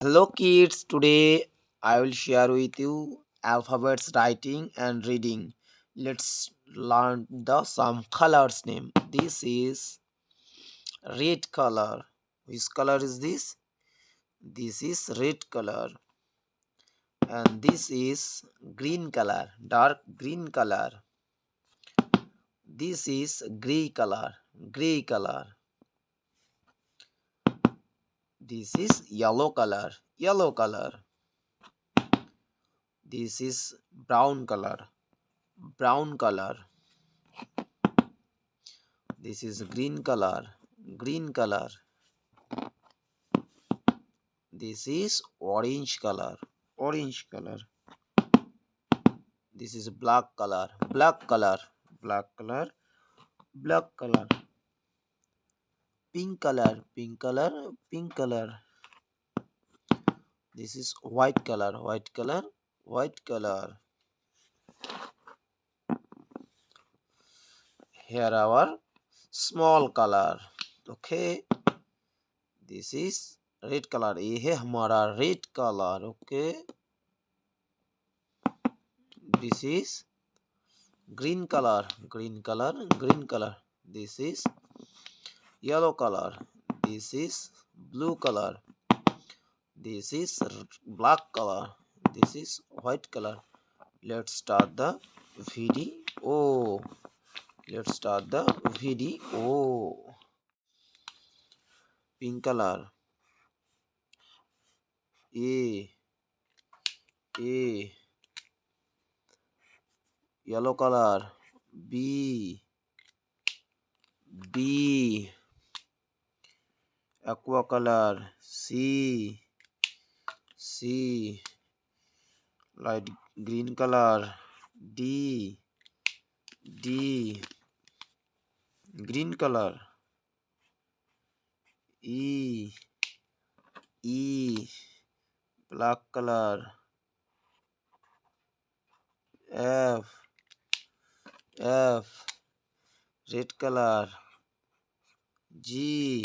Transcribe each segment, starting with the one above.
Hello kids, today I will share with you alphabets writing and reading. Let's learn the some colors name. This is red color. Which color is this? This is red color. And this is green color, dark green color. This is gray color, gray color. This is yellow color, yellow color. This is brown color, brown color. This is green color, green color. This is orange color, orange color. This is black color, black color, black color, black color. Pink color, pink color, pink color. This is white color, white color, white color. Here our small color. Okay. This is red color. ये है हमारा red color. Okay. This is green color, green color, green color. This is yellow color. This is blue color. This is black color. This is white color. Let's start the video. Let's start the video. Pink color. A. Yellow color. B. Aqua color. C. Light green color. D. Green color. E. Black color. F. Red color. G.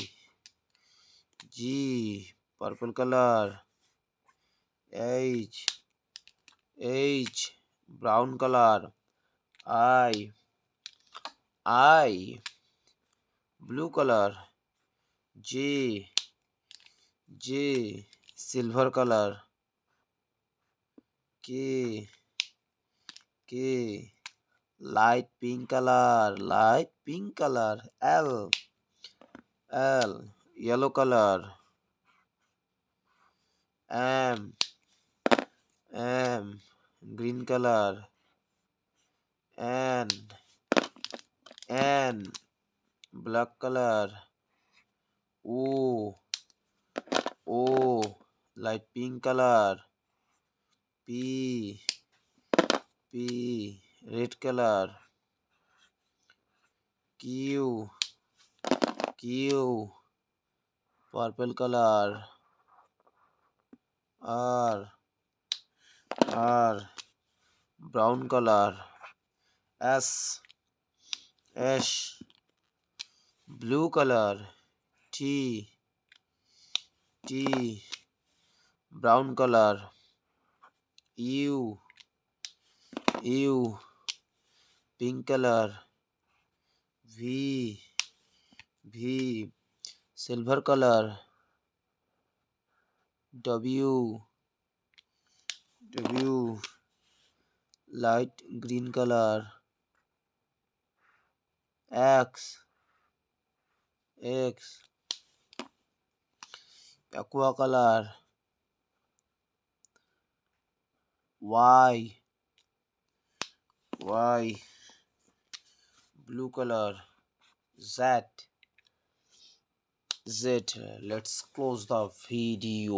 Purple color. H. Brown color. I. Blue color. J. Silver color. K. Light pink color. L. Yellow color. M. Green color. N. Black color. O. Light pink color. P. Red color. Q. Purple color. R. Brown color. S. Blue color. T. Brown color. U. Pink color. V. Silver color. W. Light green color. X. Aqua color. Y. Blue color. Z. Let's close the video.